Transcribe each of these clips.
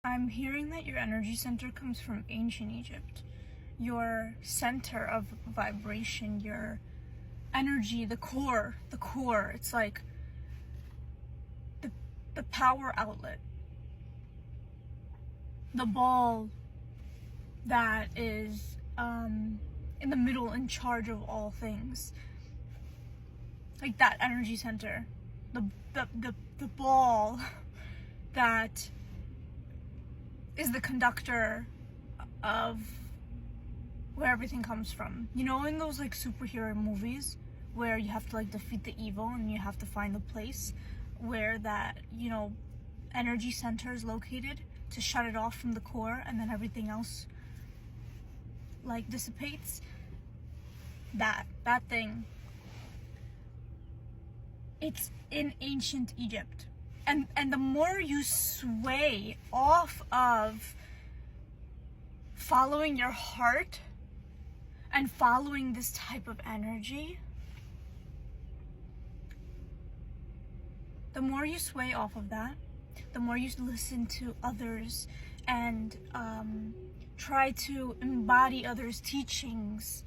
I'm hearing that your energy center comes from ancient Egypt. Your center of vibration, your energy, the core. It's like the power outlet. The ball that is in the middle, in charge of all things. Like that energy center. The ball that is the conductor of where everything comes from. You know, in those like superhero movies where you have to like defeat the evil and you have to find the place where that, you know, energy center is located to shut it off from the core, and then everything else like dissipates. That thing, it's in ancient Egypt. And the more you sway off of following your heart and following this type of energy, the more you sway off of that, the more you listen to others and try to embody others' teachings,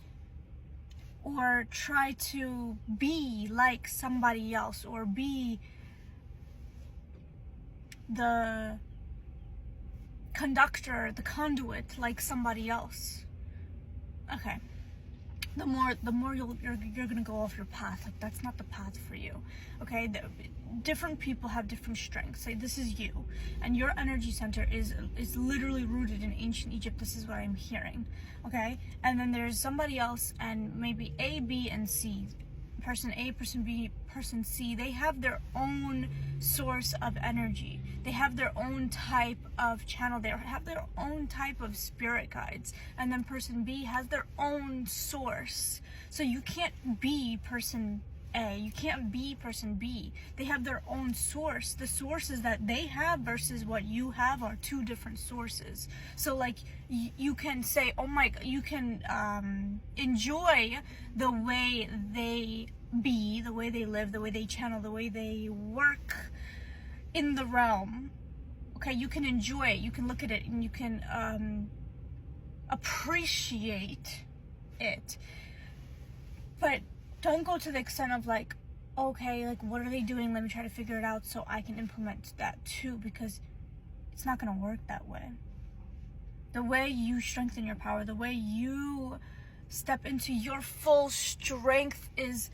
or try to be like somebody else, or be the conductor, the conduit, like somebody else. Okay. The more you're gonna go off your path. Like, that's not the path for you. Okay, different people have different strengths. Like, this is you, and your energy center is literally rooted in ancient Egypt. This is what I'm hearing. Okay, and then there's somebody else, and maybe A, B, and C. Person A, person B, person C, they have their own source of energy. They have their own type of channel. They have their own type of spirit guides. And then person B has their own source. So you can't be person A. You can't be person B. They have their own source. The sources that they have versus what you have are two different sources. So like you can say, oh my, you can enjoy the way they be, the way they live, the way they channel, the way they work in the realm. Okay, you can enjoy it, you can look at it, and you can appreciate it. But don't go to the extent of like, okay, like what are they doing? Let me try to figure it out so I can implement that too, because it's not gonna work that way. The way you strengthen your power, the way you step into your full strength is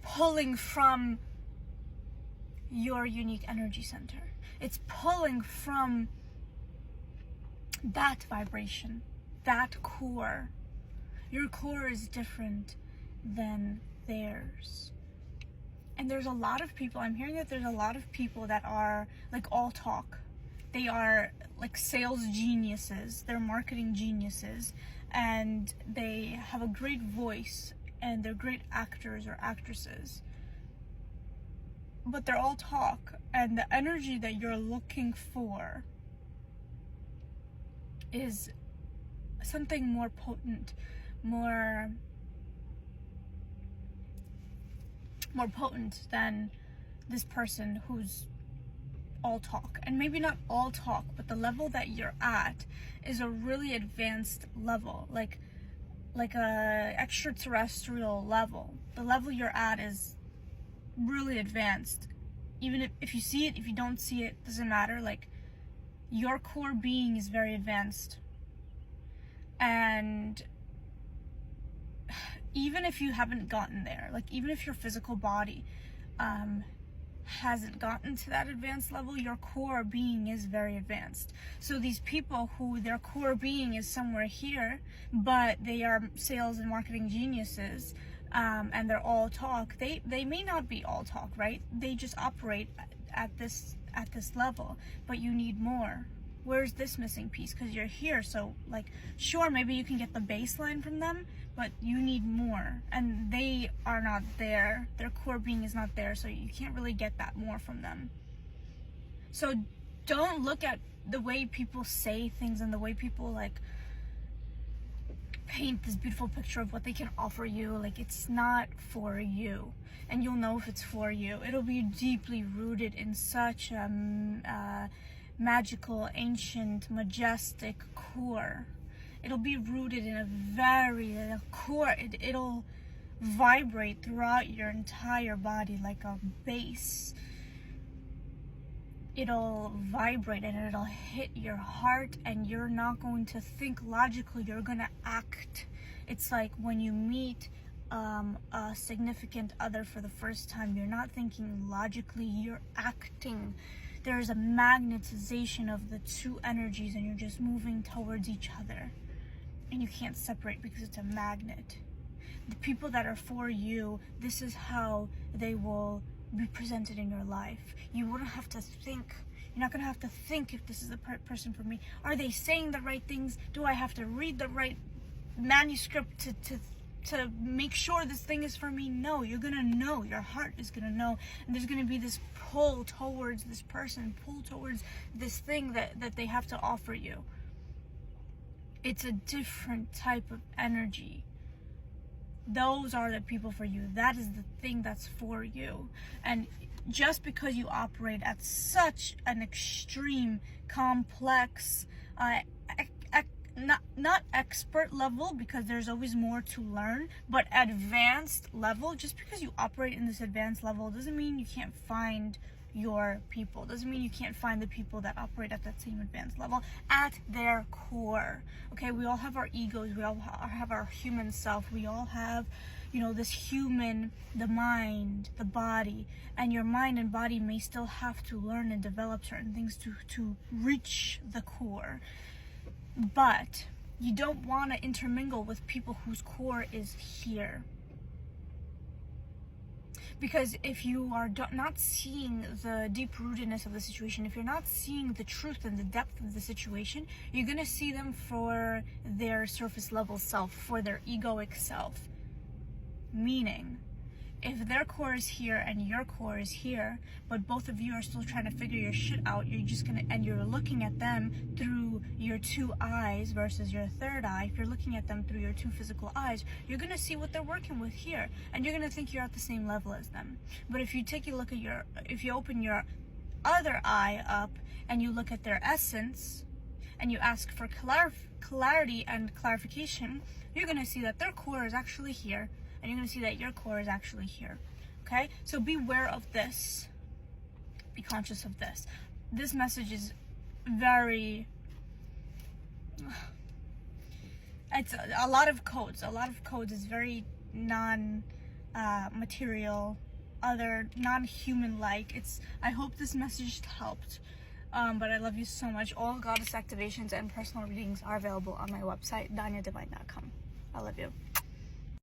pulling from your unique energy center. It's pulling from that vibration, that core. Your core is different than theirs. And there's a lot of people, I'm hearing that there's a lot of people that are like all talk. They are like sales geniuses, they're marketing geniuses, and they have a great voice, and they're great actors or actresses. But they're all talk, and the energy that you're looking for is something more potent, more potent than this person who's all talk. And maybe not all talk, but the level that you're at is a really advanced level, like a extraterrestrial level. The level you're at is really advanced. Even if you see it, if you don't see it, doesn't matter. Like, your core being is very advanced. And even if you haven't gotten there, like even if your physical body hasn't gotten to that advanced level, your core being is very advanced. So these people who their core being is somewhere here, but they are sales and marketing geniuses, and they're all talk, they may not be all talk, right? They just operate at this level, but you need more. Where's this missing piece? Because you're here, so like, sure, maybe you can get the baseline from them, but you need more, and they are not there. Their core being is not there, so you can't really get that more from them. So don't look at the way people say things and the way people like paint this beautiful picture of what they can offer you. Like, it's not for you, and you'll know if it's for you. It'll be deeply rooted in such magical, ancient, majestic core. It'll be rooted in a core. It'll vibrate throughout your entire body like a bass. It'll vibrate and it'll hit your heart, and you're not going to think logically, you're going to act. It's like when you meet a significant other for the first time, you're not thinking logically, you're acting. There's a magnetization of the two energies, and you're just moving towards each other, and you can't separate because it's a magnet. The people that are for you, this is how they will be presented in your life. You wouldn't have to think. You're not going to have to think if this is the person for me. Are they saying the right things? Do I have to read the right manuscript to make sure this thing is for me? No, you're going to know. Your heart is going to know. And there's going to be this pull towards this person, pull towards this thing that they have to offer you. It's a different type of energy. Those are the people for you. That is the thing that's for you. And just because you operate at such an extreme, complex, not expert level, because there's always more to learn, but advanced level, just because you operate in this advanced level doesn't mean you can't find your people. Doesn't mean you can't find the people that operate at that same advanced level at their core. Okay, we all have our egos, we all have our human self, we all have, this human, the mind, the body, and your mind and body may still have to learn and develop certain things to reach the core. But you don't want to intermingle with people whose core is here. Because if you are not seeing the deep rootedness of the situation, if you're not seeing the truth and the depth of the situation, you're going to see them for their surface level self, for their egoic self. Meaning, if their core is here and your core is here, but both of you are still trying to figure your shit out, you're looking at them through your two eyes versus your third eye. If you're looking at them through your two physical eyes, you're gonna see what they're working with here, and you're gonna think you're at the same level as them. But if you take a look at if you open your other eye up and you look at their essence, and you ask for clarity and clarification, you're gonna see that their core is actually here, and you're going to see that your core is actually here. Okay? So beware of this. Be conscious of this. This message is very... It's a lot of codes. A lot of codes is very non-material, non-human-like. I hope this message helped. But I love you so much. All goddess activations and personal readings are available on my website, danyadivine.com. I love you.